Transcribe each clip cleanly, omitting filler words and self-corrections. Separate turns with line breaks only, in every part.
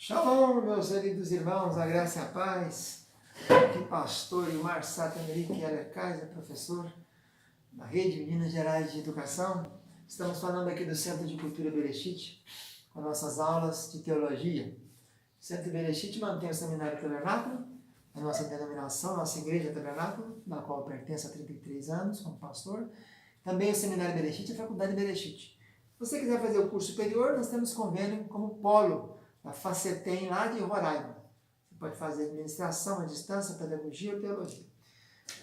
Shalom, meus queridos irmãos, a graça e a paz. Aqui pastor Ilmar Sataneric Keller Kaiser, professor da Rede Minas Gerais de Educação. Estamos falando aqui do Centro de Cultura Bereshit, com nossas aulas de teologia. O Centro Bereshit mantém o Seminário Tabernáculo, a nossa denominação, nossa Igreja Tabernáculo, da qual eu pertenço há 33 anos como pastor. Também o Seminário Bereshit e a Faculdade Bereshit. Se você quiser fazer o curso superior, nós temos convênio como polo da Facetem lá de Roraima. Você pode fazer administração à distância, pedagogia ou teologia.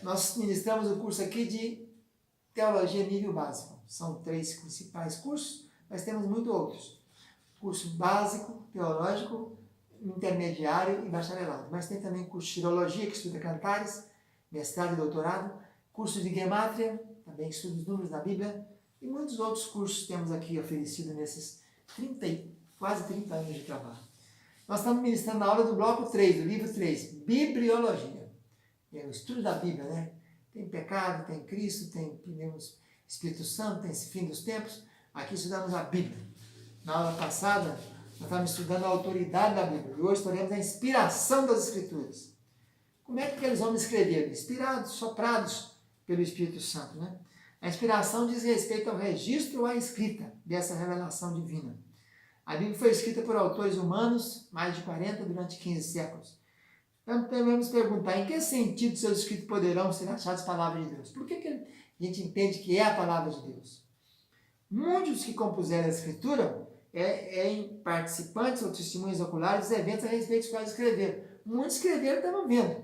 Nós ministramos o curso aqui de teologia nível básico. São 3 principais cursos, mas temos muitos outros. Curso básico, teológico, intermediário e bacharelado. Mas tem também curso de filologia, que estuda cantares, mestrado e doutorado, curso de gemátria, também que estuda os números da Bíblia, e muitos outros cursos temos aqui oferecido nesses quase 30 anos de trabalho. Nós estamos ministrando a aula do bloco 3, do livro 3, Bibliologia. É o estudo da Bíblia, né? Tem pecado, tem Cristo, tem Espírito Santo, tem fim dos tempos. Aqui estudamos a Bíblia. Na aula passada, nós estávamos estudando a autoridade da Bíblia. E hoje estaremos a inspiração das Escrituras. Como é que aqueles homens escreveram? Inspirados, soprados pelo Espírito Santo, né? A inspiração diz respeito ao registro ou à escrita dessa revelação divina. A Bíblia foi escrita por autores humanos, mais de 40 durante 15 séculos. Então, devemos perguntar, em que sentido seus escritos poderão ser achados palavras de Deus? Por que a gente entende que é a palavra de Deus? Muitos que compuseram a escritura em participantes ou testemunhas oculares dos eventos a respeito dos quais escreveram. Muitos escreveram estavam vendo,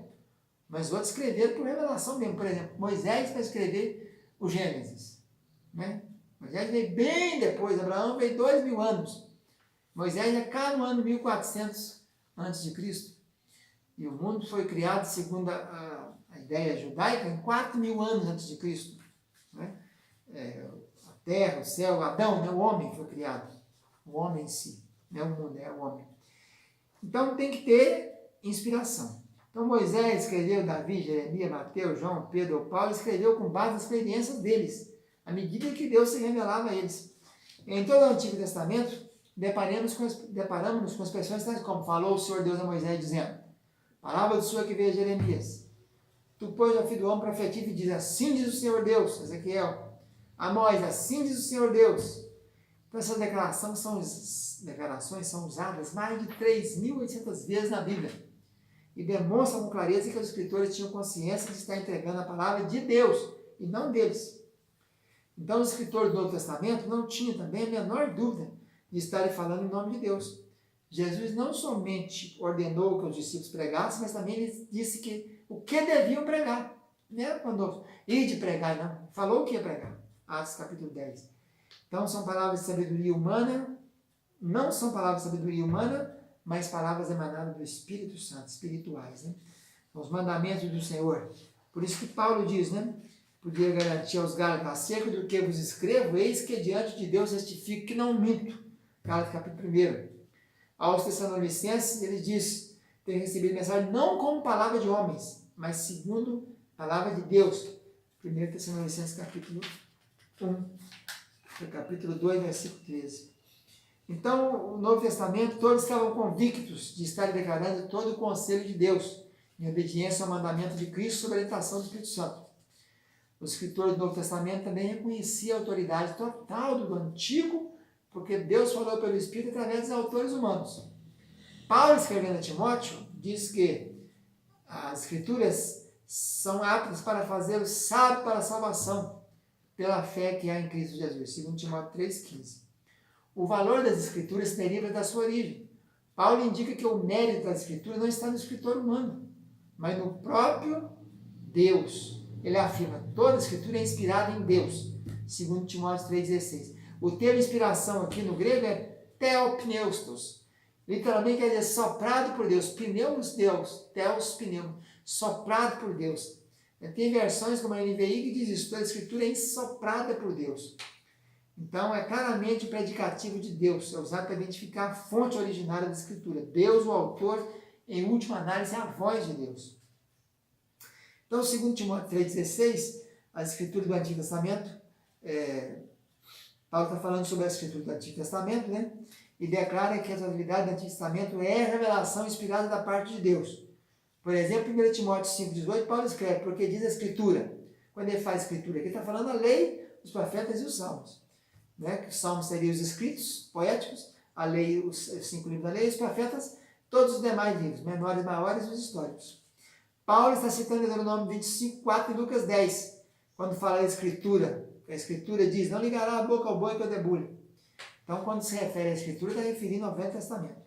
mas outros escreveram por revelação mesmo. Por exemplo, Moisés para escrever o Gênesis. Né? Moisés veio bem depois, Abraão veio 2000 anos. Moisés já cá no ano 1400 a.C. E o mundo foi criado, segundo a ideia judaica, em 4000 anos antes de Cristo. Né? A terra, o céu, Adão, né? O homem foi criado. O homem em si, não é o mundo, é o homem. Então tem que ter inspiração. Então Moisés escreveu, Davi, Jeremias, Mateus, João, Pedro ou Paulo, escreveu com base nas experiências deles, à medida que Deus se revelava a eles. Em todo o Antigo Testamento, deparamos-nos com expressões tais como falou o Senhor Deus a Moisés, dizendo, palavra do Senhor que veio a Jeremias. Tu, pois, ó filho do homem, profetiza e diz, assim diz o Senhor Deus, Ezequiel. Amós, assim diz o Senhor Deus. Então, essas declarações são usadas mais de 3.800 vezes na Bíblia e demonstram com clareza que os escritores tinham consciência de estar entregando a palavra de Deus e não deles. Então, os escritores do Novo Testamento não tinham também a menor dúvida de estarem falando em nome de Deus. Jesus não somente ordenou que os discípulos pregassem, mas também ele disse que o que deviam pregar. Não era quando ir de pregar, não. Falou o que ia pregar. Atos capítulo 10. Então são palavras de sabedoria humana, não são palavras de sabedoria humana, mas palavras emanadas do Espírito Santo, espirituais. Né? Os mandamentos do Senhor. Por isso que Paulo diz, né? Podia garantir aos Gálatas, acerca do que vos escrevo, eis que diante de Deus testifico que não minto. Gálatas capítulo 1. Aos Tessalonicenses, ele diz ter recebido mensagem não como palavra de homens, mas segundo palavra de Deus. 1 Tessalonicenses capítulo 1, capítulo 2, versículo 13. Então, o Novo Testamento, todos estavam convictos de estar declarando todo o conselho de Deus, em obediência ao mandamento de Cristo sob a orientação do Espírito Santo. Os escritores do Novo Testamento também reconheciam a autoridade total do Antigo, porque Deus falou pelo Espírito através dos autores humanos. Paulo, escrevendo a Timóteo, diz que as Escrituras são aptas para fazê-lo sábio para a salvação, pela fé que há em Cristo Jesus, 2 Timóteo 3,15. O valor das Escrituras deriva da sua origem. Paulo indica que o mérito das Escrituras não está no escritor humano, mas no próprio Deus. Ele afirma, toda a Escritura é inspirada em Deus, 2 Timóteo 3,16. O termo inspiração aqui no grego é theopneustos. Literalmente quer dizer soprado por Deus. Pneus, Deus. Theos, pneu. Soprado por Deus. Tem versões como a NVI que diz isso. Toda a escritura é insoprada por Deus. Então é claramente o predicativo de Deus. É usado para identificar a fonte originária da escritura. Deus, o autor, em última análise, é a voz de Deus. Então, segundo Timóteo 3,16, as escrituras do Antigo Testamento, Paulo está falando sobre a escritura do Antigo Testamento, né? e declara que a totalidade do Antigo Testamento é revelação inspirada da parte de Deus. Por exemplo, em 1 Timóteo 5,18, Paulo escreve, porque diz a Escritura, quando ele faz a Escritura, aqui está falando a lei, os profetas e os salmos. Né? Que os salmos seriam os escritos poéticos, a lei, os 5 livros da lei, os profetas, todos os demais livros, menores, maiores e os históricos. Paulo está citando Deuteronômio 25, 4 e Lucas 10, quando fala da Escritura. A Escritura diz, não ligará a boca ao boi que eu debulho. Então, quando se refere à Escritura, está referindo ao Velho Testamento.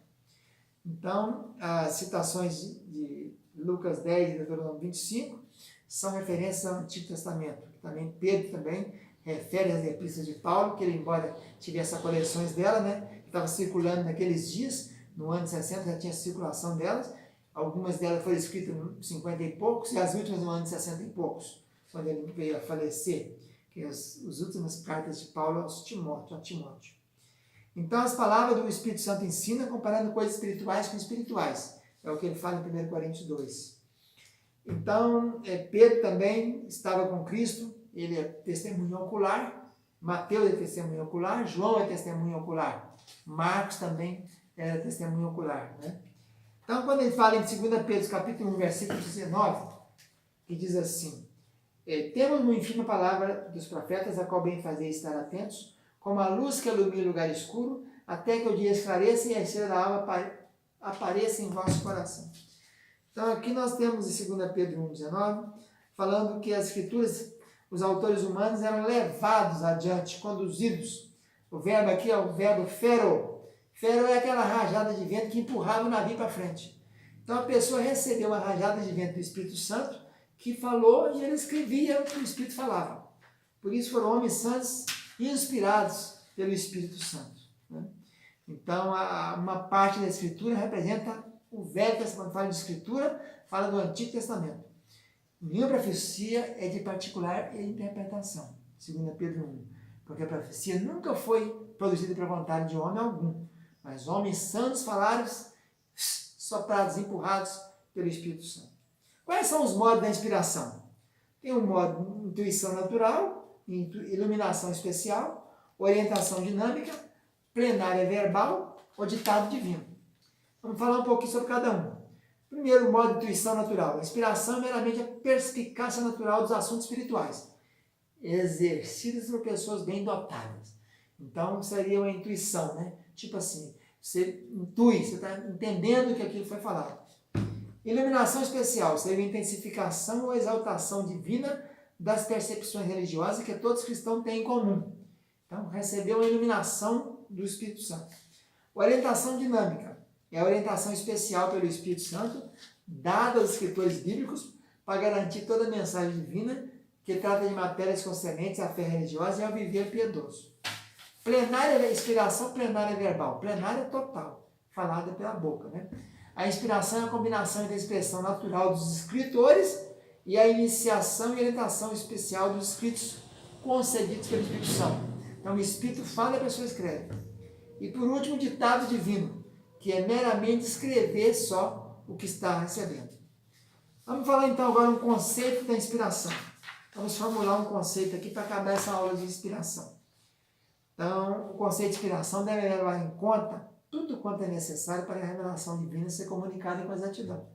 Então, as citações de Lucas 10 e Deuteronômio 25 são referências ao Antigo Testamento. Também Pedro também refere às epístolas de Paulo, que ele, embora tivesse coleções dela, né, que estava circulando naqueles dias, no ano 60 já tinha circulação delas, algumas delas foram escritas em 50 e poucos, e as últimas no ano de 60 e poucos, quando ele veio a falecer, que as últimas cartas de Paulo a Timóteo. Então, as palavras do Espírito Santo ensinam comparando coisas espirituais com espirituais. É o que ele fala em 1 Coríntios 2. Então, Pedro também estava com Cristo, ele é testemunho ocular, Mateus é testemunho ocular, João é testemunho ocular, Marcos também é testemunho ocular. Né? Então, quando ele fala em 2 Pedro, capítulo 1, versículo 19, que diz assim, temos no ensino a palavra dos profetas, a qual bem fazer estar atentos, como a luz que ilumina o lugar escuro, até que o dia esclareça e a estrela da alva apareça em vosso coração. Então, aqui nós temos em 2 Pedro 1,19, falando que as escrituras, os autores humanos eram levados adiante, conduzidos. O verbo aqui é o verbo fero. Fero é aquela rajada de vento que empurrava o navio para frente. Então, a pessoa recebeu uma rajada de vento do Espírito Santo, que falou e ele escrevia o que o Espírito falava. Por isso foram homens santos inspirados pelo Espírito Santo. Né? Então, uma parte da Escritura representa o Velho Testamento. Quando fala de Escritura, fala do Antigo Testamento. Nenhuma profecia é de particular interpretação, segundo Pedro 1. Porque a profecia nunca foi produzida por vontade de homem algum, mas homens santos falaram, soprados, empurrados pelo Espírito Santo. Quais são os modos da inspiração? Tem o modo intuição natural, iluminação especial, orientação dinâmica, plenária verbal ou ditado divino. Vamos falar um pouquinho sobre cada um. Primeiro, o modo de intuição natural. A inspiração é meramente a perspicácia natural dos assuntos espirituais, exercidas por pessoas bem dotadas. Então, seria uma intuição, né? Tipo assim, você intui, você está entendendo que aquilo foi falado. Iluminação especial seria a intensificação ou exaltação divina das percepções religiosas que todos os cristãos têm em comum. Então, recebeu a iluminação do Espírito Santo. Orientação dinâmica é a orientação especial pelo Espírito Santo, dada aos escritores bíblicos, para garantir toda a mensagem divina que trata de matérias concernentes à fé religiosa e ao viver piedoso. Plenária, inspiração plenária verbal. Plenária total, falada pela boca. Né? A inspiração é a combinação entre a expressão natural dos escritores e a iniciação e orientação especial dos escritos concedidos pelo Espírito Santo. Então, o Espírito fala e a pessoa escreve. E, por último, o ditado divino, que é meramente escrever só o que está recebendo. Vamos falar, então, agora um conceito da inspiração. Vamos formular um conceito aqui para acabar essa aula de inspiração. Então, o conceito de inspiração deve levar em conta tudo quanto é necessário para a revelação divina ser comunicada com exatidão.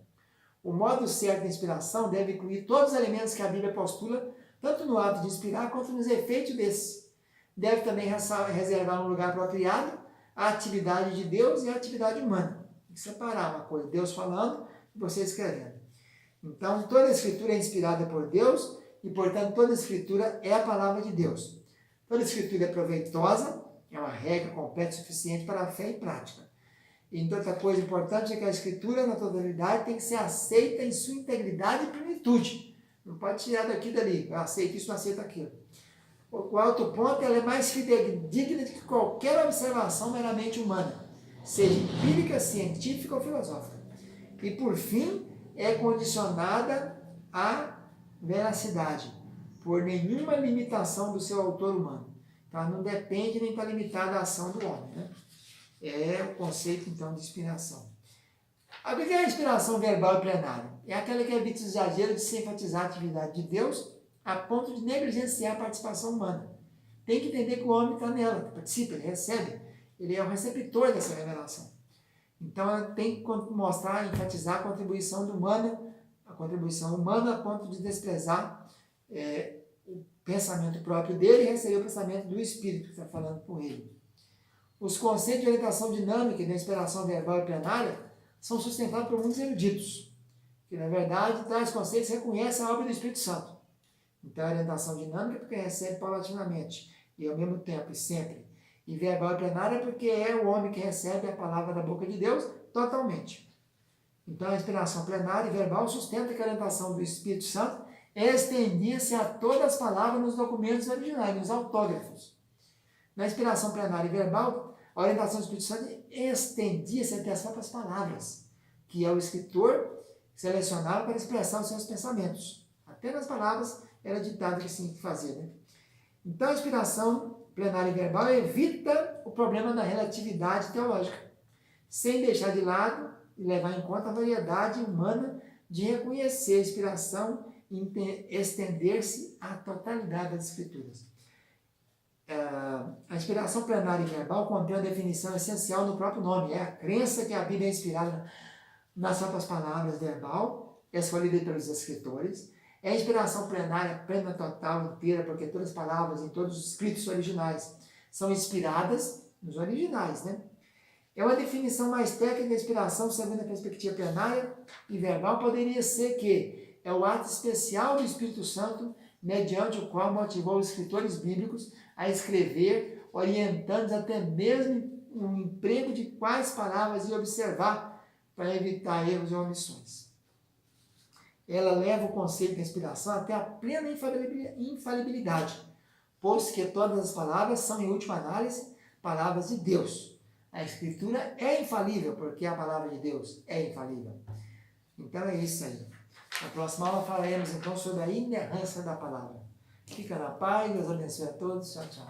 O modo certo da inspiração deve incluir todos os elementos que a Bíblia postula, tanto no ato de inspirar quanto nos efeitos desse. Deve também reservar um lugar apropriado à atividade de Deus e à atividade humana. Tem que separar uma coisa, Deus falando e você escrevendo. Então, toda a Escritura é inspirada por Deus e, portanto, toda a Escritura é a palavra de Deus. Toda a Escritura é proveitosa, é uma regra completa e suficiente para a fé e prática. E outra coisa importante é que a Escritura, na totalidade, tem que ser aceita em sua integridade e plenitude. Não pode tirar daqui e dali. Eu aceito isso, não aceito aquilo. O outro ponto, ela é mais fidedigna do que qualquer observação meramente humana, seja empírica, científica ou filosófica. E, por fim, é condicionada à veracidade, por nenhuma limitação do seu autor humano. Então, ela não depende nem está limitada à ação do homem. Né? É o conceito, então, de inspiração. O que é a inspiração verbal e plenária? É aquela que evita o exagero de se enfatizar a atividade de Deus a ponto de negligenciar a participação humana. Tem que entender que o homem está nela, participa, ele recebe. ele é o receptor dessa revelação. Então, ela tem que mostrar, enfatizar a contribuição humana a ponto de desprezar o pensamento próprio dele e receber o pensamento do Espírito que está falando por ele. Os conceitos de orientação dinâmica e da inspiração verbal e plenária são sustentados por muitos eruditos, que, na verdade, tais conceitos reconhecem a obra do Espírito Santo. Então, a orientação dinâmica é porque recebe paulatinamente, e ao mesmo tempo, e sempre. E verbal e plenária é porque é o homem que recebe a palavra da boca de Deus totalmente. Então, a inspiração plenária e verbal sustenta que a orientação do Espírito Santo estendia-se a todas as palavras nos documentos originais, nos autógrafos. Na inspiração plenária e verbal, a orientação do Espírito Santo estendia-se até as próprias palavras, que é o escritor selecionado para expressar os seus pensamentos. Até nas palavras era ditado que tinha que fazer, né? Então, a inspiração plenária e verbal evita o problema da relatividade teológica, sem deixar de lado e levar em conta a variedade humana de reconhecer a inspiração e estender-se à totalidade das Escrituras. A inspiração plenária e verbal contém uma definição essencial no próprio nome, é a crença que a Bíblia é inspirada nas próprias palavras verbal, escolhida pelos escritores. É a inspiração plenária, plena, total, inteira, porque todas as palavras em todos os escritos originais são inspiradas nos originais, né? É uma definição mais técnica da inspiração, segundo a perspectiva plenária e verbal, poderia ser que é o ato especial do Espírito Santo, mediante o qual motivou os escritores bíblicos a escrever, orientando até mesmo o emprego de quais palavras ia observar para evitar erros e omissões. Ela leva o conceito de inspiração até a plena infalibilidade, pois que todas as palavras são, em última análise, palavras de Deus. A Escritura é infalível, porque a palavra de Deus é infalível. Então é isso aí. Na próxima aula falaremos então sobre a inerrância da palavra. Fica na paz, Deus abençoe a todos. Tchau, tchau.